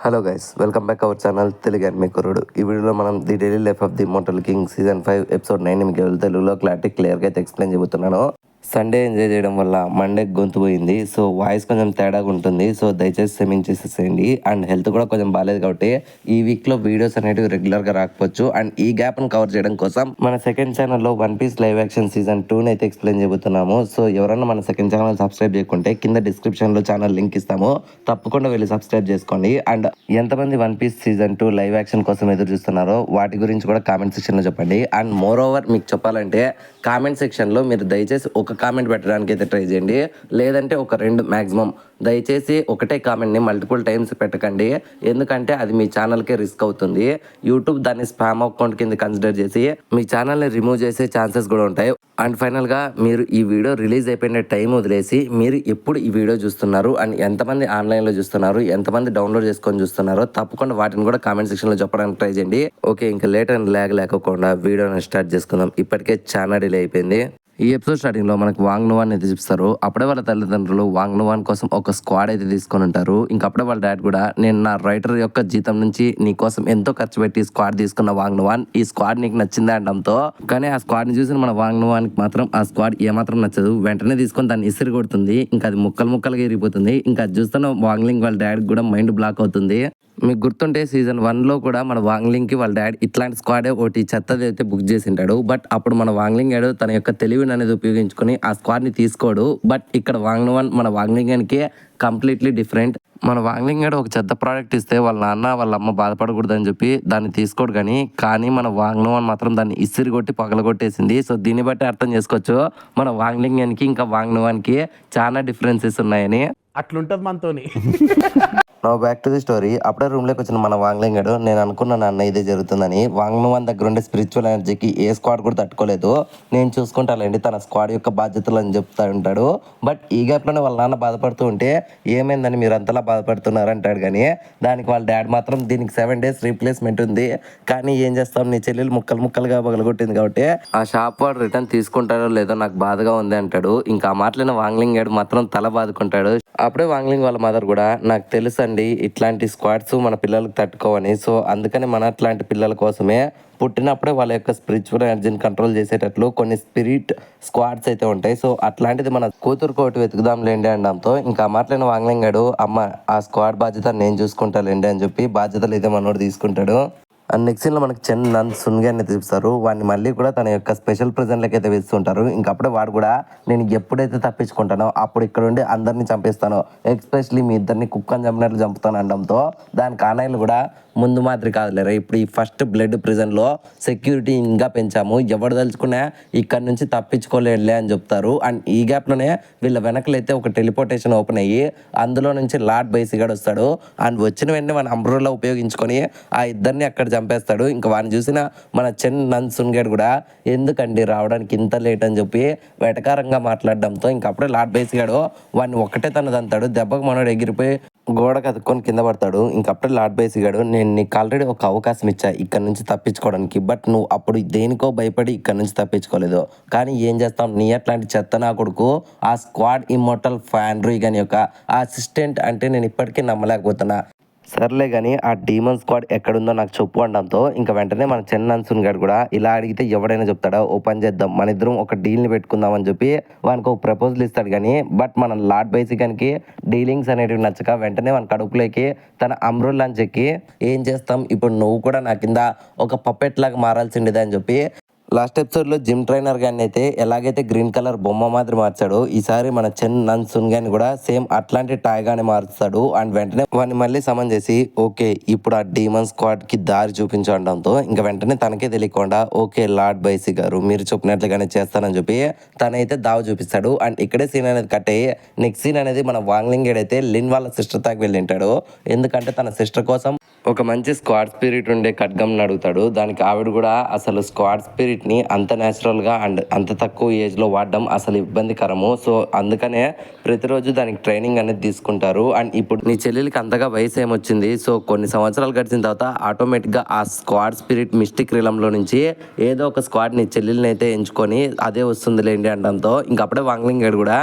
Hello guys, welcome back our channel Telugu and మీ కుర్రుడు. ఈ వీడియోలో మనం the daily life of the immortal king season 5 episode 9 మీకు తెలుగులో క్లియర్గా అయితే ఎక్స్ప్లెయిన్ చెబుతున్నాను. సండే ఎంజాయ్ చేయడం వల్ల మండే గొంతు పోయింది, సో వాయిస్ కొంచెం తేడాగా ఉంటుంది, సో దయచేసి క్షమించేసేసేయండి. అండ్ హెల్త్ కూడా కొంచెం బాగాలేదు కాబట్టి ఈ వీక్లో వీడియోస్ అనేవి రెగ్యులర్గా రాకపోవచ్చు. అండ్ ఈ గ్యాప్ను కవర్ చేయడం కోసం మన సెకండ్ ఛానల్లో One Piece live action season 2 అయితే ఎక్స్ప్లెయిన్ చెబుతున్నాము. సో ఎవరన్నా మన సెకండ్ ఛానల్ సబ్స్క్రైబ్ చేయకుంటే కింద డిస్క్రిప్షన్లో ఛానల్ లింక్ ఇస్తాము, తప్పకుండా వెళ్ళి సబ్స్క్రైబ్ చేసుకోండి. అండ్ ఎంతమంది One Piece season 2 live action కోసం ఎదురు చూస్తున్నారో వాటి గురించి కూడా కామెంట్ సెక్షన్లో చెప్పండి. అండ్ మోర్ ఓవర్ మీకు చెప్పాలంటే కామెంట్ సెక్షన్లో మీరు దయచేసి ఒక కామెంట్ పెట్టడానికి అయితే ట్రై చేయండి, లేదంటే ఒక రెండు మ్యాక్సిమం. దయచేసి ఒకటే కామెంట్ని మల్టిపుల్ టైమ్స్ పెట్టకండి, ఎందుకంటే అది మీ ఛానల్కే రిస్క్ అవుతుంది. యూట్యూబ్ దాన్ని స్పామ్ అకౌంట్ కింద కన్సిడర్ చేసి మీ ఛానల్ని రిమూవ్ చేసే ఛాన్సెస్ కూడా ఉంటాయి. అండ్ ఫైనల్గా మీరు ఈ వీడియో రిలీజ్ అయిపోయిన టైం వదిలేసి మీరు ఎప్పుడు ఈ వీడియో చూస్తున్నారు అండ్ ఎంతమంది ఆన్లైన్లో చూస్తున్నారు, ఎంతమంది డౌన్లోడ్ చేసుకొని చూస్తున్నారో తప్పకుండా వాటిని కూడా కామెంట్ సెక్షన్లో చెప్పడానికి ట్రై చేయండి. ఓకే, ఇంకా లేట్ అండ్ ల్యాగ్ లేకుండా వీడియోని స్టార్ట్ చేసుకుందాం. ఇప్పటికే చాలా డిలే అయిపోయింది. ఈ ఎపిసోడ్ స్టార్టింగ్లో మనకు వాంగ్ నువాన్ అయితే చూపిస్తారు. అప్పుడే వాళ్ళ తల్లిదండ్రులు వాంగ్ నువాన్ కోసం ఒక స్క్వాడ్ అయితే తీసుకొని ఉంటారు. ఇంకప్పుడే వాళ్ళ డాడ్ కూడా, నేను నా రైటర్ యొక్క జీతం నుంచి నీ కోసం ఎంతో ఖర్చు పెట్టి స్క్వాడ్ తీసుకున్న వాంగ్ నువాన్, ఈ స్క్వాడ్ నీకు నచ్చిందా అనడంతో, కానీ ఆ స్క్వాడ్ని చూసిన మన వాంగ్ నువాన్కి మాత్రం ఆ స్క్వాడ్ ఏమాత్రం నచ్చదు. వెంటనే తీసుకొని దాన్ని ఇసిరి కొడుతుంది. ఇంకా అది ముక్కలుగా ఇరిగిపోతుంది. ఇంకా అది చూస్తున్న వాంగ్లింగ్ వాళ్ళ డాడ్ కూడా మైండ్ బ్లాక్ అవుతుంది. మీకు గుర్తుంటే సీజన్ 1లో కూడా మన వాంగ్లింగ్కి వాళ్ళ డాడ్ ఇట్లాంటి స్క్వాడే ఒకటి చెత్తది అయితే బుక్ చేసింటాడు. బట్ అప్పుడు మన వాంగ్లింగ్ గాడు తన యొక్క తెలివిని అనేది ఉపయోగించుకొని ఆ స్క్వాడ్ని తీసుకోడు. బట్ ఇక్కడ మన వాంగ్లింగ్కి కంప్లీట్లీ డిఫరెంట్. మన వాంగ్లింగ్ గాడు ఒక చెత్త ప్రోడక్ట్ ఇస్తే వాళ్ళ నాన్న వాళ్ళ అమ్మ బాధపడకూడదని చెప్పి దాన్ని తీసుకోడు, కానీ మన వాంగ్నువాన్ మాత్రం దాన్ని ఇసిరి కొట్టి పగలగొట్టేసింది. సో దీన్ని బట్టి అర్థం చేసుకోవచ్చు మన వాంగ్లింగ్కి ఇంకా వాంగ్నువాన్కి చాలా డిఫరెన్సెస్ ఉన్నాయని. అట్లుంటది మనతోని. No back to the story. అప్పుడే రూమ్లోకి వచ్చిన మన వాంగ్లింగ్ గడు, నేను అనుకున్నాను అన్న ఇదే జరుగుతుందని. వాంగ్నువాన్ దగ్గర ఉండే స్పిరిచువల్ ఎనర్జీకి ఏ స్క్వాడ్ కూడా తట్టుకోలేదు. నేను చూసుకుంటానండి తన స్క్వాడ్ యొక్క బాధ్యతలు అని చెప్తా ఉంటాడు. బట్ ఈ గ్యాప్లోనే వాళ్ళ నాన్న బాధపడుతూ ఉంటే, ఏమైందని మీరు అంతలా బాధపడుతున్నారు అంటాడు. కానీ దానికి వాళ్ళ డాడ్ మాత్రం, దీనికి 7 days రీప్లేస్మెంట్ ఉంది, కానీ ఏం చేస్తాం, నీ చెల్లెలు ముక్కలుగా పగలగొట్టింది కాబట్టి ఆ షాప్ వాడు రిటర్న్ తీసుకుంటాడో లేదో నాకు బాధగా ఉంది అంటాడు. ఇంకా ఆ మాటలైన వాంగ్లింగ్ గడు మాత్రం తల బాదుకుంటాడు. అప్పుడే వాంగ్లింగ్ వాళ్ళ మదర్ కూడా, నాకు తెలుసు అండి ఇట్లాంటి స్క్వాడ్స్ మన పిల్లలకు తట్టుకోవని, సో అందుకని మన అట్లాంటి పిల్లల కోసమే పుట్టినప్పుడే వాళ్ళ యొక్క స్పిరిచువల్ ఎనర్జీని కంట్రోల్ చేసేటట్లు కొన్ని స్పిరిట్ స్క్వాడ్స్ అయితే ఉంటాయి. సో అట్లాంటిది మన కూతురు కోటి వెతుకుదాంలేండి అనడంతో ఇంకా మాట్లాడిన వాంగ్లింగ్ గాడు, అమ్మ ఆ స్క్వాడ్ బాధ్యత నేను చూసుకుంటాలేండి అని చెప్పి బాధ్యతలు అయితే మనోడు తీసుకుంటాడు. అండ్ నెక్స్ట్ సీన్లో మనకి చెన్ నన్ సున్గాన్ని చూపిస్తారు. వాడిని మళ్ళీ కూడా తన యొక్క స్పెషల్ ప్రెజెంట్లకి అయితే వేస్తుంటారు. ఇంకప్పుడే వాడు కూడా, నేను ఎప్పుడైతే తప్పించుకుంటానో అప్పుడు ఇక్కడ ఉండి అందరినీ చంపేస్తాను, ఎక్స్పెషలీ మీ ఇద్దరిని కుక్కని చంపినట్లు చంపుతాను అనడంతో దానికి ఆనైలు కూడా, ముందు మాదిరి కాదులేరా, ఇప్పుడు ఈ ఫస్ట్ బ్లడ్ ప్రిజన్లో సెక్యూరిటీ ఇంకా పెంచాము, ఎవడు తలుచుకున్నా ఇక్కడ నుంచి తప్పించుకోలేడులే అని చెప్తారు. అండ్ ఈ గ్యాప్లోనే వీళ్ళ వెనకలైతే ఒక టెలిపోర్టేషన్ ఓపెన్ అయ్యి అందులో నుంచి లార్డ్ బైసిగాడు వస్తాడు. అండ్ వచ్చిన వెంటనే మన అంబ్రోలా ఉపయోగించుకొని ఆ ఇద్దరిని అక్కడ చంపేస్తాడు. ఇంకా వాడిని చూసిన మన చెన్ నన్ సున్గేడ్ కూడా, ఎందుకండి రావడానికి ఇంత లేట్ అని చెప్పి వెటకారంగా మాట్లాడడంతో ఇంకప్పుడే లార్డ్ బైసిగాడు వాడిని ఒక్కటే తనదంతాడు. దెబ్బకు మనోడు ఎగిరిపోయి గోడ కతుక్కొని కింద పడతాడు. ఇంకప్పుడే లార్డ్ బైసిగాడు, నేను నీకు ఆల్రెడీ ఒక అవకాశం ఇచ్చా ఇక్కడ నుంచి తప్పించుకోవడానికి, బట్ నువ్వు అప్పుడు దేనికో భయపడి ఇక్కడ నుంచి తప్పించుకోలేదు. కానీ ఏం చేస్తాం, నీ అట్లాంటి చెత్త నా కొడుకు ఆ స్క్వాడ్ ఇమ్మోర్టల్ ఫ్యాన్రీ గాని యొక్క అసిస్టెంట్ అంటే నేను ఇప్పటికీ నమ్మలేకపోతున్నా. సర్లే కానీ ఆ డీమన్ స్క్వాడ్ ఎక్కడుందో నాకు చెప్పు అనడంతో ఇంకా వెంటనే మన చెన్ నన్సున్ గారు కూడా, ఇలా అడిగితే ఎవడైనా చెప్తాడా, ఓ పని చేద్దాం, మన ఇద్దరం ఒక డీల్ని పెట్టుకుందాం అని చెప్పి వానికి ఒక ప్రపోజల్ ఇస్తాడు. కానీ బట్ మన లార్డ్ బైసిగానికి డీలింగ్స్ అనేటివి నచ్చక వెంటనే మన కడుపులోకి తన అమ్రుల్లాని చెక్కి, ఏం చేస్తాం ఇప్పుడు నువ్వు కూడా నా కింద ఒక పప్పెట్ లాగా మారాల్సిండేదే అని చెప్పి లాస్ట్ ఎపిసోడ్లో జిమ్ ట్రైనర్ గాని అయితే ఎలాగైతే గ్రీన్ కలర్ బొమ్మ మాదిరి మార్చాడు, ఈసారి మన చెన్ నన్ సున్ గాని కూడా సేమ్ అట్లాంటి టాయ్ గానే మారుస్తాడు. అండ్ వెంటనే వాడిని మళ్ళీ సమన్ చేసి, ఓకే ఇప్పుడు ఆ డీమన్ స్క్వాడ్ కి దారి చూపించడంతో ఇంకా వెంటనే తనకే తెలియకుండా, ఓకే లార్డ్ బైసి గారు మీరు చెప్పినట్లుగానే చేస్తానని చెప్పి తనైతే దావ చూపిస్తాడు. అండ్ ఇక్కడే సీన్ అనేది కట్ అయ్యి నెక్స్ట్ సీన్ అనేది మన వాంగ్లింగ్ అయితే లిన్ వాళ్ళ సిస్టర్ తాకి వెళ్ళింటాడు. ఎందుకంటే తన సిస్టర్ కోసం ఒక మంచి స్క్వాడ్ స్పిరిట్ ఉండే ఖడ్గంని అడుగుతాడు. దానికి ఆవిడ కూడా, అసలు స్క్వాడ్ స్పిరిట్ని అంత న్యాచురల్గా అండ్ అంత తక్కువ ఏజ్లో వాడడం అసలు ఇబ్బందికరము, సో అందుకనే ప్రతిరోజు దానికి ట్రైనింగ్ అనేది తీసుకుంటారు. అండ్ ఇప్పుడు నీ చెల్లెలికి అంతగా వయసు ఏమొచ్చింది, సో కొన్ని సంవత్సరాలు గడిచిన తర్వాత ఆటోమేటిక్గా ఆ స్క్వాడ్ స్పిరిట్ మిస్టిక్ రిలంలో నుంచి ఏదో ఒక స్క్వాడ్ నీ చెల్లెల్ని అయితే ఎంచుకొని అదే వస్తుందిలేండి అనడంతో ఇంకప్పుడే వాంగ్లింగ్ కూడా,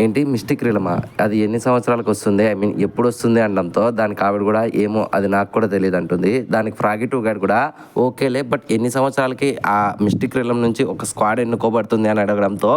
ఏంటి మిస్టిక్ రిలమా, అది ఎన్ని సంవత్సరాలకు వస్తుంది, ఐ మీన్ ఎప్పుడు వస్తుంది అనడంతో దానికి ఆవిడ కూడా ఏమో అది నాకు కూడా తెలియదు అంటుంది. దానికి ఫ్రాగి టూ గాడు కూడా ఓకేలే, బట్ ఎన్ని సంవత్సరాలకి ఆ మిస్టిక్ రిలం నుంచి ఒక స్క్వాడ్ ఎన్నుకోబడుతుంది అని అడగడంతో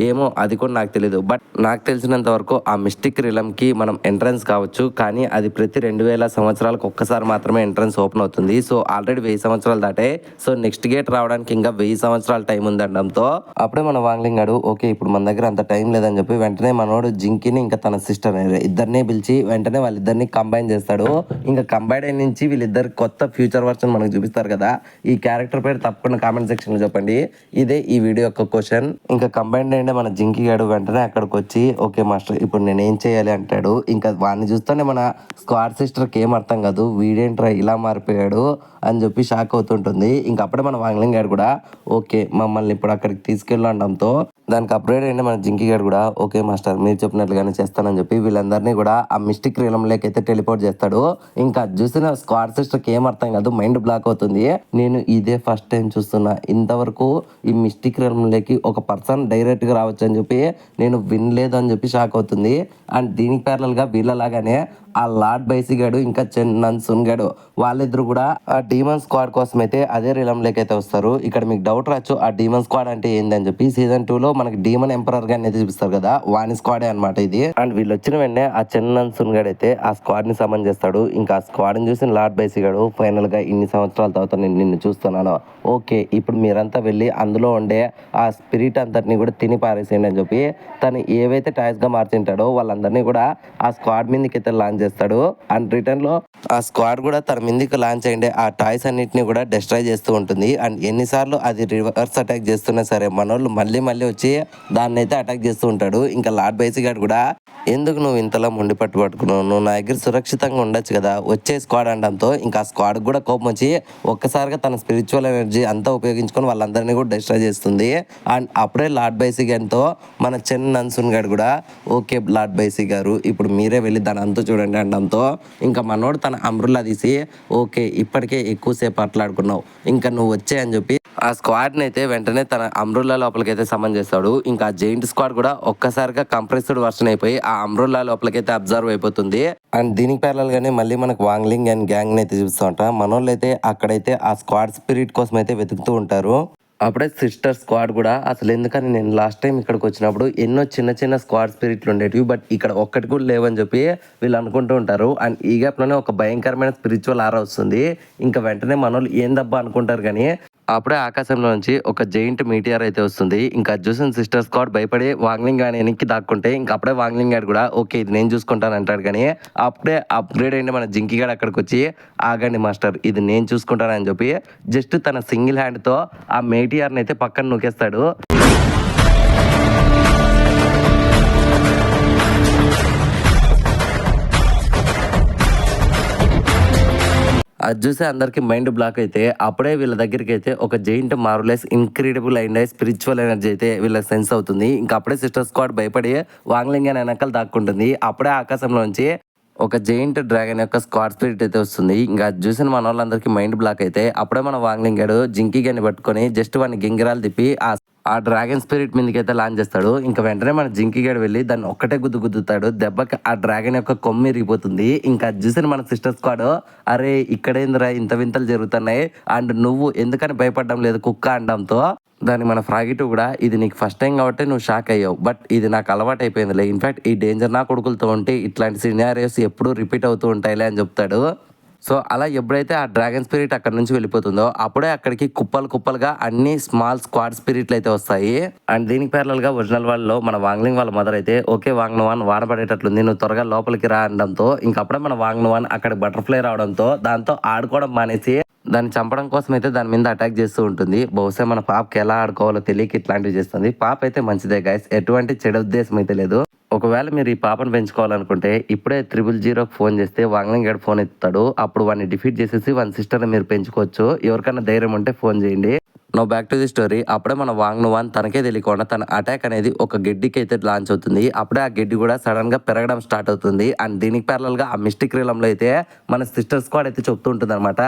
ఏమో అది కూడా నాకు తెలియదు. బట్ నాకు తెలిసినంత వరకు ఆ మిస్టిక్ రిలంకి మనం ఎంట్రన్స్ కావచ్చు, కానీ అది ప్రతి 2000 సంవత్సరాలకు ఒక్కసారి మాత్రమే ఎంట్రన్స్ ఓపెన్ అవుతుంది. సో ఆల్రెడీ 1000 సంవత్సరాలు దాటే, సో నెక్స్ట్ గేట్ రావడానికి ఇంకా 1000 సంవత్సరాల టైం ఉంది అనడంతో అప్పుడే మన వాంగ్లింగ్ గాడు ఓకే ఇప్పుడు మన దగ్గర అంత టైం లేదని చెప్పి వెంటనే మనోడు జింకిని ఇంకా తన సిస్టర్ ఇద్దరిని పిలిచి వెంటనే వాళ్ళిద్దరిని కంబైన్ చేస్తాడు. ఇంకా కంబైన్ నుంచి వీళ్ళిద్దరు కొత్త ఫ్యూచర్ వర్షన్ మనకు చూపిస్తారు కదా. ఈ క్యారెక్టర్ పేరు తప్పకుండా కామెంట్ సెక్షన్ లో చెప్పండి. ఇదే ఈ వీడియో యొక్క క్వశ్చన్. ఇంకా కంబైన్ అంటే మన జింకి గాడు వెంటనే అక్కడికి వచ్చి ఓకే మాస్టర్ ఇప్పుడు నేను ఏం చేయాలి అంటాడు. ఇంకా వాడిని చూస్తూనే మన స్క్వాడ్ సిస్టర్కి ఏం అర్థం కాదు, వీడేంట్రా ఇలా మారిపోయాడు అని చెప్పి షాక్ అవుతుంటుంది. ఇంక అప్పుడే మన వాంగ్లింగ్ గాడు కూడా ఓకే మమ్మల్ని ఇప్పుడు అక్కడికి తీసుకెళ్ళడంతో దానికి అప్గ్రేడ్ అయిన మన జింకి గారు కూడా ఓకే మాస్టర్ మీరు చెప్పినట్లుగానే చేస్తానని చెప్పి వీళ్ళందరినీ కూడా ఆ మిస్టిక్ రీలంలోకి అయితే టెలిపోర్ట్ చేస్తాడు. ఇంకా చూసిన స్క్వాడ్ సిస్టర్కి ఏం అర్థం కాదు, మైండ్ బ్లాక్ అవుతుంది. నేను ఇదే ఫస్ట్ టైం చూస్తున్నా, ఇంతవరకు ఈ మిస్టిక్ రీలంలోకి ఒక పర్సన్ డైరెక్ట్గా రావచ్చు అని చెప్పి నేను వినలేదు అని చెప్పి షాక్ అవుతుంది. అండ్ దీనికి ప్యారల్గా వీళ్ళలాగానే ఆ లార్డ్ బైసీ గాడు ఇంకా చెన్నన్ సున్ గాడు వాళ్ళిద్దరు కూడా ఆ డీమన్ స్క్వాడ్ కోసం అయితే అదే రిలంలోకి అయితే వస్తారు. ఇక్కడ మీకు డౌట్ రావచ్చు ఆ డీమన్ స్క్వాడ్ అంటే ఏందని చెప్పి. సీజన్ 2 లో మనకి డీమన్ ఎంపరర్ గాని అయితే చూపిస్తారు కదా, వాని స్క్వాడే అనమాట ఇది. అండ్ వీళ్ళు వచ్చిన వెంటనే ఆ చెన్నన్ సున్ గాడు అయితే ఆ స్క్వాడ్ ని సమన్ చేస్తాడు. ఇంకా ఆ స్క్వాడ్ ని చూసిన లార్డ్ బైసీ గాడు ఫైనల్ గా ఇన్ని సంవత్సరాల తర్వాత నేను నిన్ను చూస్తున్నాను, ఓకే ఇప్పుడు మీరంతా వెళ్ళి అందులో ఉండే ఆ స్పిరిట్ అంతటిని కూడా తిని పారేసేయండి అని చెప్పి తను ఏవైతే టాయ్స్ గా మార్చింటాడో వాళ్ళందరినీ కూడా ఆ స్క్వాడ్ మీదకి అయితే లాంచ్ చేస్తాడు. అండ్ రిటర్న్ లో ఆ స్క్వాడ్ కూడా తన మీదకి లాంచ్ అయ్యిండే ఆ టాయ్స్ అన్నిటిని కూడా డిస్ట్రాయ్ చేస్తూ ఉంటుంది. అండ్ ఎన్నిసార్లు అది రివర్స్ అటాక్ చేస్తున్నా సరే మనోళ్ళు మళ్ళీ వచ్చి దాన్ని అయితే అటాక్ చేస్తూ ఉంటాడు. ఇంకా లార్డ్ బైసీ గారు కూడా ఎందుకు నువ్వు ఇంతలా మొండి పట్టుకున్నావు, నువ్వు నా దగ్గర సురక్షితంగా ఉండొచ్చు కదా, వచ్చే స్క్వాడ్ అనడంతో ఇంకా ఆ స్క్వాడ్ కూడా కోపం వచ్చి ఒక్కసారిగా తన స్పిరిచువల్ ఎనర్జీ అంతా ఉపయోగించుకొని వాళ్ళందరినీ కూడా డిస్ట్రాయ్ చేస్తుంది. అండ్ అప్పుడే లార్డ్ బైసీ గారితో మన చెన్ నన్సున్ గారు కూడా ఓకే లార్డ్ బైసీ గారు ఇప్పుడు మీరే వెళ్ళి దాని అంతా చూడండి అనడంతో ఇంకా మనోడు తన అమ్రుల్లా తీసి ఓకే ఇప్పటికే ఎక్కువసేపు అట్లాడుకున్నావు ఇంకా నువ్వు వచ్చే అని చెప్పి ఆ స్క్వాడ్ని అయితే వెంటనే తన అమ్రుల్లా లోపలికి అయితే సమన్ చేస్తాడు. ఇంకా జైంట్ స్క్వాడ్ కూడా ఒక్కసారిగా కంప్రెస్డ్ వర్షన్ అయిపోయి ఆ అమ్రుల్లా లోపలికి అయితే అబ్జర్వ్ అయిపోతుంది. అండ్ దీనికి ప్యారల్ గానే మళ్ళీ మనకు వాంగ్లింగ్ అండ్ గ్యాంగ్ అయితే చూస్తూ ఉంటాం. మనోళ్ళు అయితే అక్కడైతే ఆ స్క్వాడ్ స్పిరిట్ కోసం అయితే వెతుకుతూ ఉంటారు. అప్పుడే సిస్టర్ స్క్వాడ్ కూడా అసలు ఎందుకని నేను లాస్ట్ టైం ఇక్కడికి వచ్చినప్పుడు ఎన్నో చిన్న స్క్వాడ్ స్పిరిట్లు ఉండేటివి, బట్ ఇక్కడ ఒక్కటి కూడా లేవని చెప్పి వీళ్ళు అనుకుంటూ ఉంటారు. అండ్ ఈ గ్యాప్లోనే ఒక భయంకరమైన స్పిరిచువల్ ఆరా వస్తుంది. ఇంకా వెంటనే మనోళ్ళు ఏందబ్బా అనుకుంటారు, కానీ అప్పుడే ఆకాశంలో నుంచి ఒక జైంట్ మీటియర్ అయితే వస్తుంది. ఇంకా చూసిన సిస్టర్ స్క్వాడ్ భయపడి వాంగ్లింగ్ గాని వెనక్కి దాక్కుంటే ఇంకా అప్పుడే వాంగ్లింగ్ గారు కూడా ఓకే ఇది నేను చూసుకుంటాను అంటాడు. కానీ అప్పుడే అప్గ్రేడ్ అయిన మన జింకి గారు అక్కడికి వచ్చి ఆగండి మాస్టర్ ఇది నేను చూసుకుంటానని చెప్పి జస్ట్ తన సింగిల్ హ్యాండ్తో ఆ మీటియర్ని అయితే పక్కన నూకేస్తాడు. అది చూసి అందరికి మైండ్ బ్లాక్ అయితే అప్పుడే వీళ్ళ దగ్గరికి అయితే ఒక giant marvellous incredible and spiritual energy అయితే వీళ్ళకి సెన్స్ అవుతుంది. ఇంకా అప్పుడే సిస్టర్ స్క్వాడ్ భయపడి వాంగ్లింగ్ అని వెనకాల దాక్కుంటుంది. అప్పుడే ఆకాశంలోంచి ఒక జైంట్ డ్రాగన్ యొక్క స్క్వాడ్ స్పిరిట్ అయితే వస్తుంది. ఇంకా చూసిన మన వాళ్ళందరికీ మైండ్ బ్లాక్ అయితే అప్పుడే మన వాంగ్లింగ్ గాడు జింకీ గాని పట్టుకొని జస్ట్ వాడిని గింగిరాలు తిప్పి ఆ డ్రాగన్ స్పిరిట్ మీదకి అయితే లాంచ్ చేస్తాడు. ఇంకా వెంటనే మన జింకీ గడు వెళ్ళి దాన్ని ఒక్కటే గుద్దుతాడు. దెబ్బకి ఆ డ్రాగన్ యొక్క కొమ్ము ఇరిగిపోతుంది. ఇంకా చూసిన మన సిస్టర్ స్క్వాడ్ అరే ఇక్కడేందిరా ఇంత వింతలు జరుగుతున్నాయి అండ్ నువ్వు ఎందుకని భయపడడం లేదు కుక్క అనడంతో దాన్ని మన ఫ్రాగి టూ కూడా ఇది నీకు ఫస్ట్ టైం కాబట్టి నువ్వు షాక్ అయ్యావు, బట్ ఇది నాకు అలవాటు అయిపోయిందిలే, ఇన్ఫాక్ట్ ఈ డేంజర్ నా కొడుకులతో ఉంటే ఇట్లాంటి సినారియోస్ ఎప్పుడూ రిపీట్ అవుతూ ఉంటాయిలే అని చెప్తాడు. సో అలా ఎప్పుడైతే ఆ డ్రాగన్ స్పిరిట్ అక్కడ నుంచి వెళ్ళిపోతుందో అప్పుడే అక్కడికి కుప్పలుగా అన్ని స్మాల్ స్క్వాడ్ స్పిరిట్లు అయితే వస్తాయి. అండ్ దీనికి ప్యారల్ గా ఒరిజినల్ వాళ్ళలో మన వాంగ్లింగ్ వాళ్ళ మదర్ అయితే ఓకే వాంగ్నువాన్ వానపడేటట్లుంది నువ్వు త్వరగా లోపలికి రా అనడంతో ఇంకప్పుడే మన వాంగ్నువాన్ అక్కడ బటర్ఫ్లై రావడంతో దాంతో ఆడుకోవడం మానేసి దాన్ని చంపడం కోసం అయితే దాని మీద అటాక్ చేస్తూ ఉంటుంది. బహుశా మన పాపకి ఎలా ఆడుకోవాలో తెలియక ఇట్లాంటివి చేస్తుంది. పాప అయితే మంచిదే గైస్, ఎటువంటి చెడు ఉద్దేశం అయితే లేదు. ఒకవేళ మీరు ఈ పాపను పెంచుకోవాలనుకుంటే ఇప్పుడే 000కి ఫోన్ చేస్తే వాంగ్లింగ్ గారు ఫోన్ ఎత్తుతాడు. అప్పుడు వాడిని డిఫీట్ చేసేసి వాని సిస్టర్ని మీరు పెంచుకోవచ్చు. ఎవరికైనా ధైర్యం ఉంటే ఫోన్ చేయండి. No back to the story. అప్పుడే మన వాంగ్ వన్ తనకే తెలియకుండా తన అటాక్ అనేది ఒక గడ్డికి అయితే లాంచ్ అవుతుంది. అప్పుడే ఆ గడ్డి కూడా సడన్ గా పెరగడం స్టార్ట్ అవుతుంది. అండ్ దీనికి ప్యారలల్ గా ఆ మిస్టిక్ రీలంలో అయితే మన సిస్టర్ స్క్వాడ్ అయితే చెప్తూ ఉంటుంది అనమాట.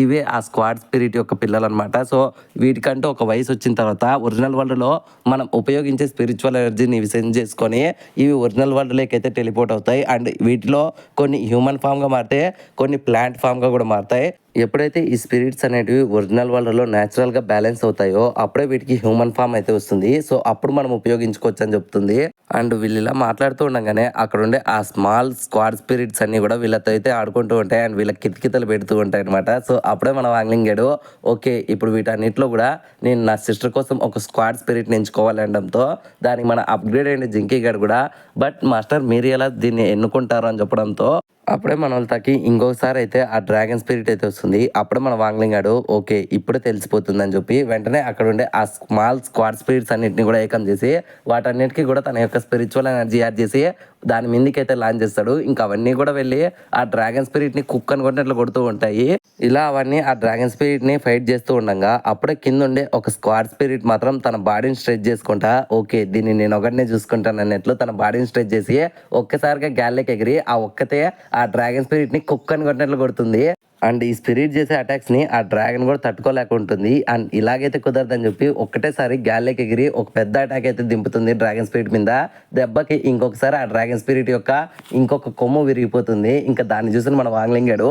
ఇవే ఆ స్క్వాడ్ స్పిరిట్ యొక్క పిల్లలు అనమాట. సో వీటికంటూ ఒక వయసు వచ్చిన తర్వాత ఒరిజినల్ వరల్డ్ లో మనం ఉపయోగించే స్పిరిచువల్ ఎనర్జీని ఇవి సెన్స్ చేసుకొని ఇవి ఒరిజినల్ వరల్డ్ లోకి అయితే టెలిపోర్ట్ అవుతాయి. అండ్ వీటిలో కొన్ని హ్యూమన్ ఫామ్ గా మారితే కొన్ని ప్లాంట్ ఫామ్ గా కూడా మారుతాయి. ఎప్పుడైతే ఈ స్పిరిట్స్ అనేటివి ఒరిజినల్ వరల్డ్లో న్యాచురల్గా బ్యాలెన్స్ అవుతాయో అప్పుడే వీటికి హ్యూమన్ ఫామ్ అయితే వస్తుంది. సో అప్పుడు మనం ఉపయోగించుకోవచ్చు అని చెప్తుంది. అండ్ వీళ్ళు ఇలా మాట్లాడుతూ ఉండగానే అక్కడ ఉండే ఆ స్మాల్ స్క్వాడ్ స్పిరిట్స్ అన్ని కూడా వీళ్ళతో అయితే ఆడుకుంటూ ఉంటాయి అండ్ వీళ్ళకి కితకితలు పెడుతూ ఉంటాయి అనమాట. సో అప్పుడే మన వాంగ్లింగాడు ఓకే ఇప్పుడు వీటన్నిటిలో కూడా నేను నా సిస్టర్ కోసం ఒక స్క్వాడ్ స్పిరిట్ని ఎంచుకోవాలి అనడంతో దానికి మన అప్గ్రేడ్ అయిన జింకీ గారు కూడా బట్ మాస్టర్ మీరు ఎలా దీన్ని ఎన్నుకుంటారు అని చెప్పడంతో అప్పుడే మన వాళ్ళకి ఇంకొకసారి అయితే ఆ డ్రాగన్ స్పిరిట్ అయితే వస్తుంది. అప్పుడే మన వాంగ్లింగాడు ఓకే ఇప్పుడే తెలిసిపోతుంది అని చెప్పి వెంటనే అక్కడ ఉండే ఆ స్మాల్ స్క్వాడ్ స్పిరిట్స్ అన్నింటినీ కూడా ఏకం చేసి వాటన్నిటికీ కూడా తన యొక్క స్పిరిచువల్ ఎనర్జీ యాడ్ చేసి దాని మీదకి అయితే లాంచ్ చేస్తాడు. ఇంకా అవన్నీ కూడా వెళ్ళి ఆ డ్రాగన్ స్పిరిట్ ని కుక్ అని కొట్టినట్లు కొడుతూ ఉంటాయి. ఇలా అవన్నీ ఆ డ్రాగన్ స్పిరిట్ ని ఫైట్ చేస్తూ ఉండగా అప్పుడే కింద ఉండే ఒక స్క్వాడ్ స్పిరిట్ మాత్రం తన బాడీని స్ట్రెచ్ చేసుకుంటా ఓకే దీన్ని నేను ఒకటినే చూసుకుంటాను అన్నట్లు తన బాడీని స్ట్రెచ్ చేసి ఒక్కసారిగా గాల్లోకి ఎగిరి ఆ ఒక్కతే ఆ డ్రాగన్ స్పిరిట్ ని కుక్ అని కొట్టినట్లు కొడుతుంది. అండ్ ఈ స్పిరిట్ చేసే అటాక్స్ ని ఆ డ్రాగన్ కూడా తట్టుకోలేకుంటుంది. అండ్ ఇలాగైతే కుదరదని చెప్పి ఒక్కటేసారి గాల్లోకి ఎగిరి ఒక పెద్ద అటాక్ అయితే దింపుతుంది డ్రాగన్ స్పిరిట్ మీద. దెబ్బకి ఇంకొకసారి ఆ డ్రాగన్ స్పిరిట్ యొక్క ఇంకొక కొమ్ము విరిగిపోతుంది. ఇంకా దాన్ని చూసిన మన వాంగ్లింగాడు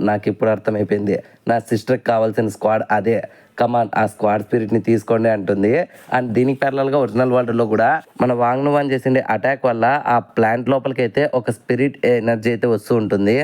నాకు ఇప్పుడు అర్థమైపోయింది, నా సిస్టర్కి కావాల్సిన స్క్వాడ్ అదే, కమాన్ ఆ స్క్వాడ్ స్పిరిట్ ని తీసుకోండి అంటుంది. అండ్ దీనికి ప్యారలల్ గా ఒరిజినల్ వరల్డ్ లో కూడా మన వాంగ్ చేసిండే అటాక్ వల్ల ఆ ప్లాంట్ లోపలికి అయితే ఒక స్పిరిట్ ఎనర్జీ అయితే వస్తూ ఉంటుంది.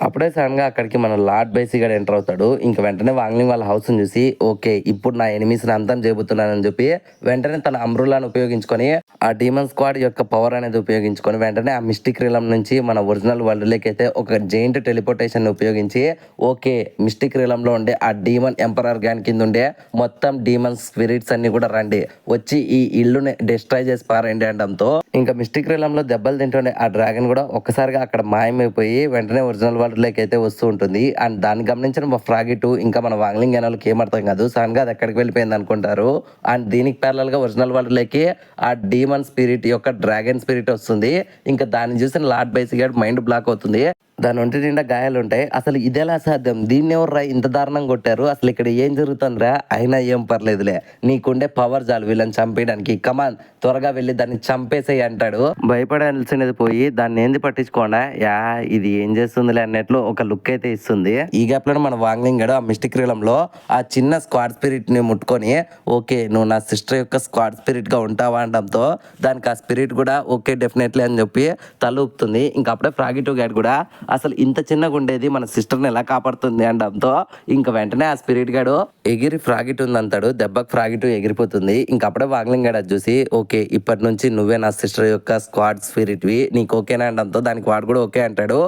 అప్పుడే సడన్ గా అక్కడికి మన లార్డ్ బేసి గడ్ ఎంటర్ అవుతాడు. ఇంక వెంటనే వాంగ్లింగ్ వాళ్ళ హౌస్ ని చూసి ఓకే ఇప్పుడు నా ఎనిమీస్ ని అంతం చేయబోతున్నానని చెప్పి వెంటనే తన అమ్రులాను ఉపయోగించుకొని ఆ డీమన్ స్క్వాడ్ యొక్క పవర్ అనేది ఉపయోగించుకొని వెంటనే ఆ మిస్టిక్ రిలం నుంచి మన ఒరిజినల్ వరల్డ్ లోకి అయితే ఒక జైంట్ టెలిపోర్టేషన్ ఉపయోగించి ఓకే మిస్టిక్ రిలం లో ఉండే ఆ డీమన్ ఎంపరర్ గ్యాన్ కింద ఉండే మొత్తం డీమన్ స్పిరిట్స్ అన్ని కూడా రండి వచ్చి ఈ ఇల్లుని డిస్ట్రాయ్ చేసి పారండి అనడంతో ఇంకా మిస్టిక్ రిలం లో దెబ్బలు తింటుండే ఆ డ్రాగన్ కూడా ఒక్కసారిగా అక్కడ మాయమైపోయి వెంటనే ఒరిజినల్ వరల్డ్ లోకి అయితే వస్తూ ఉంటుంది. అండ్ దాన్ని గమనించిన మా ఫ్రాగిటు ఇంకా మన వాంగ్లింగ్ వాళ్ళకి ఏమర్థం కాదు, సడన్ గా అది ఎక్కడికి వెళ్ళిపోయింది అనుకుంటారు. అండ్ దీనికి ప్యారలల్ గా ఒరిజినల్ వరల్డ్ లోకి ఆ డీమన్ స్పిరిట్ యొక్క డ్రాగన్ స్పిరిట్ వస్తుంది. ఇంకా దాన్ని చూసిన లార్డ్ బైసి గారు మైండ్ బ్లాక్ అవుతుంది. దాని ఒంటి నిండా గాయాలు ఉంటాయి. అసలు ఇదేలా సాధ్యం, దీన్ని ఎవర్రా ఇంత దారుణంగా కొట్టారు, అసలు ఇక్కడ ఏం జరుగుతుందిరా, అయినా ఏం పర్లేదులే నీకుండే పవర్ చాలు వీళ్ళని చంపేయడానికి, కమాన్ త్వరగా వెళ్ళి దాన్ని చంపేసేయి అంటాడు. భయపడాల్సినది పోయి దాన్ని ఏంది పట్టించుకోండా యా ఇది ఏం చేస్తుందిలే అన్నట్లు ఒక లుక్ అయితే ఇస్తుంది. ఈ గ్యాప్ లో మన వాంగ్లింగ్ గడు ఆ మిస్టిక్ రీలంలో ఆ చిన్న స్క్వాడ్ స్పిరిట్ ని ముట్టుకొని ఓకే నువ్వు నా సిస్టర్ యొక్క స్క్వాడ్ స్పిరిట్ గా ఉంటావా అనడంతో దానికి ఆ స్పిరిట్ కూడా ఓకే డెఫినెట్లీ అని చెప్పి తల ఊపుతుంది. ఇంకా అప్పుడే ఫ్రాగిటో గ్యాడ్ కూడా అసలు ఇంత చిన్నగా ఉండేది మన సిస్టర్ని ఎలా కాపాడుతుంది అనడంతో ఇంకా వెంటనే ఆ స్పిరిట్ గాడు ఎగిరి ఫ్రాగిట్ ఉంది అంటాడు. దెబ్బకి ఫ్రాగిట్ ఎగిరిపోతుంది. ఇంకా అప్పుడే వాంగ్లింగ్ గాడు చూసి ఓకే ఇప్పటి నుంచి నువ్వే నా సిస్టర్ యొక్క స్క్వాడ్ స్పిరిట్ వి నీకు ఓకేనా అనడంతో దానికి వాడు కూడా ఓకే అంటాడు.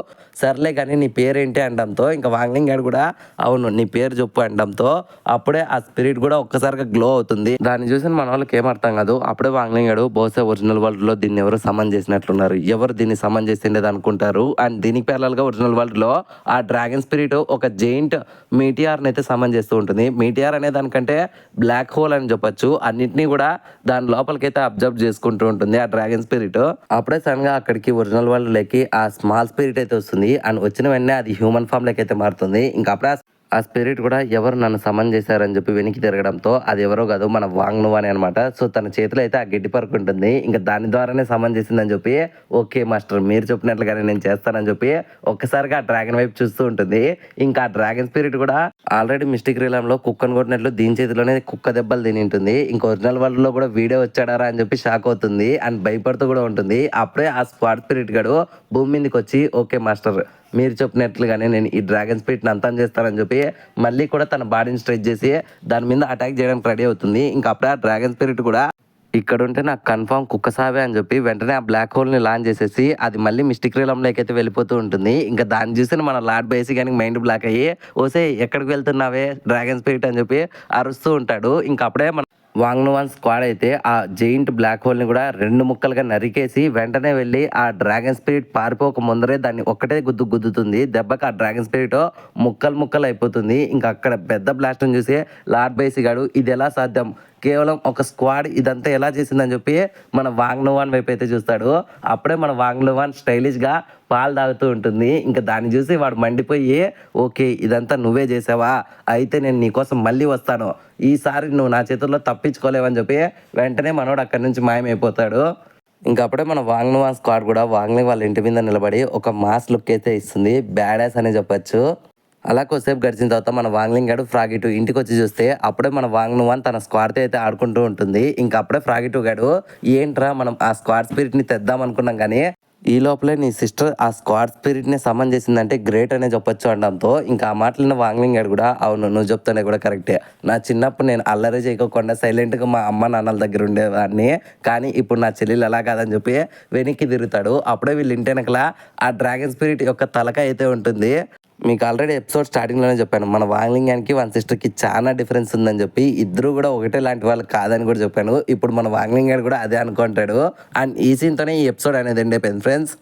సర్లే కానీ నీ పేరేంటి అనడంతో ఇంకా వాంగ్లింగ్ గాడు కూడా అవును నీ పేరు చెప్పు అనడంతో అప్పుడే ఆ స్పిరిట్ కూడా ఒక్కసారిగా గ్లో అవుతుంది. దాన్ని చూసిన మన వాళ్ళకి ఏమర్థం కాదు. అప్పుడే వాంగ్లింగ్ గాడు బహుశా ఒరిజినల్ వరల్డ్ లో దీన్ని ఎవరు సమన్ చేసినట్లున్నారు, ఎవరు దీన్ని సమన్ చేసిండేది అనుకుంటారు. అండ్ దీనికి ప్యారలల్ గా ఒరిజినల్ వరల్డ్ లో ఆ డ్రాగన్ స్పిరిట్ ఒక జైంట్ మీటిఆర్ అయితే సమన్ చేస్తూ ఉంటుంది. మీటిఆర్ అనే దానికంటే బ్లాక్ హోల్ అని చెప్పొచ్చు. అన్నింటినీ కూడా దాని లోపలికైతే అబ్జర్వ్ చేసుకుంటూ ఉంటుంది ఆ డ్రాగన్ స్పిరిట్. అప్పుడే సడన్ గా అక్కడికి ఒరిజినల్ వరల్డ్ లోకి ఆ స్మాల్ స్పిరిట్ అయితే వస్తుంది. అండ్ వచ్చిన వెంటనే అది హ్యూమన్ ఫామ్ లోకి అయితే మారుతుంది. ఇంకా అప్పుడే ఆ స్పిరిట్ కూడా ఎవరు నన్ను సమన్ చేశారని చెప్పి వెనక్కి తిరగడంతో అది ఎవరో కాదు మన వాంగ్ నువాని అనమాట. సో తన చేతిలో అయితే ఆ గడ్డి పరుకు ఉంటుంది. ఇంకా దాని ద్వారానే సమన్ చేసిందని చెప్పి ఓకే మాస్టర్ మీరు చెప్పినట్లుగానే నేను చేస్తానని చెప్పి ఒక్కసారిగా ఆ డ్రాగన్ వైపు చూస్తూ ఉంటుంది. ఇంకా ఆ డ్రాగన్ స్పిరిట్ కూడా ఆల్రెడీ మిస్టిక్ రీలంలో కుక్కను కొట్టినట్లు దీని చేతిలోనే కుక్క దెబ్బలు తిని ఉంటుంది. ఇంకా ఒరిజినల్ వరల్డ్ లో కూడా వీడియో వచ్చాడారా అని చెప్పి షాక్ అవుతుంది అండ్ భయపడుతూ కూడా ఉంటుంది. అప్పుడే ఆ స్క్వాడ్ స్పిరిట్ గడు భూమి మీదకి వచ్చి ఓకే మాస్టర్ మీరు చెప్పినట్లుగానే నేను ఈ డ్రాగన్ స్పిరిట్ని అంతం చేస్తానని చెప్పి మళ్ళీ కూడా తన బాడీని స్ట్రెచ్ చేసి దాని మీద అటాక్ చేయడానికి రెడీ అవుతుంది. ఇంకా అప్పుడే ఆ డ్రాగన్ స్పిరిట్ కూడా ఇక్కడ ఉంటే నాకు కన్ఫామ్ కుక్క సావే అని చెప్పి వెంటనే ఆ బ్లాక్ హోల్ని లాంచ్ చేసేసి అది మళ్ళీ మిస్టిక్ రీలంలోకి అయితే వెళ్ళిపోతూ ఉంటుంది. ఇంకా దాన్ని చూసి మన లార్డ్ బేసి కానీ మైండ్ బ్లాక్ అయ్యి ఓసే ఎక్కడికి వెళ్తున్నావే డ్రాగన్ స్పిరిట్ అని చెప్పి అరుస్తూ ఉంటాడు. ఇంకా అప్పుడే వాంగ్నువాన్ స్క్వాడ్ అయితే ఆ జెయింట్ బ్లాక్ హోల్ని కూడా 2 ముక్కలుగా నరికేసి వెంటనే వెళ్ళి ఆ డ్రాగన్ స్పిరిట్ పారిపోక ముందరే దాన్ని ఒక్కటే గుద్దుతుంది. దెబ్బకి ఆ డ్రాగన్ స్పిరిట్ ముక్కలు ముక్కలు అయిపోతుంది. ఇంకా అక్కడ పెద్ద బ్లాస్ట్ని చూసి లార్డ్ బైసీ గాడు ఇది ఎలా సాధ్యం, కేవలం ఒక స్క్వాడ్ ఇదంతా ఎలా చేసిందని చెప్పి మన వాంగ్నువాన్ వైపు అయితే చూస్తాడు. అప్పుడే మన వాంగ్నువాన్ స్టైలిష్గా పాలు తాగుతూ ఉంటుంది. ఇంకా దాన్ని చూసి వాడు మండిపోయి, ఓకే ఇదంతా నువ్వే చేసావా, అయితే నేను నీకోసం మళ్ళీ వస్తాను, ఈసారి నువ్వు నా చేతుల్లో తప్పించుకోలేవని చెప్పి వెంటనే మనోడు అక్కడి నుంచి మాయమైపోతాడు. ఇంకా అప్పుడే మన వాంగ్నువాన్ స్క్వాడ్ కూడా వాంగ్లీ వాళ్ళ ఇంటి మీద నిలబడి ఒక మాస్ లుక్ అయితే ఇస్తుంది. బ్యాడాస్ అని చెప్పొచ్చు. అలా కొద్దిసేపు గడిచిన తర్వాత మన వాంగ్లింగ్ గాడు ఫ్రాగిటు ఇంటికి వచ్చి చూస్తే అప్పుడే మన వాంగ్నువాన్ తన స్క్వాడ్తో అయితే ఆడుకుంటూ ఉంటుంది. ఇంకా అప్పుడే ఫ్రాగిటు గాడు, ఏంట్రా మనం ఆ స్క్వాడ్ స్పిరిట్ని తెద్దాం అనుకున్నాం కానీ ఈ లోపలే నీ సిస్టర్ ఆ స్క్వాడ్ స్పిరిట్ని సమన్ చేసిందంటే గ్రేట్ అనే చెప్పొచ్చు అనడంతో ఇంకా ఆ మాటలను వాంగ్లింగ్ గాడు కూడా, అవును నువ్వు చెప్తానే కూడా కరెక్టే, నా చిన్నప్పుడు నేను అల్లరి చేయకుండా సైలెంట్గా మా అమ్మ నాన్నల దగ్గర ఉండేవాడిని, కానీ ఇప్పుడు నా చెల్లెలు అలా కాదని చెప్పి వెనక్కి తిరుగుతాడు. అప్పుడే వీళ్ళు ఇంటి వెనకల ఆ డ్రాగన్ స్పిరిట్ యొక్క తలక అయితే ఉంటుంది. మీకు ఆల్రెడీ ఎపిసోడ్ స్టార్టింగ్లోనే చెప్పాను, మన వాంగ్లింగానికి వన్ సిస్టర్కి చాలా డిఫరెన్స్ ఉందని చెప్పి, ఇద్దరు కూడా ఒకటే లాంటి వాళ్ళు కాదని కూడా చెప్పాను. ఇప్పుడు మన వాంగ్లింగ్ కూడా అదే అనుకుంటాడు. అండ్ ఈ సీన్తోనే ఈ ఎపిసోడ్ అనేది ఎండ్ అయిపోయింది ఫ్రెండ్స్.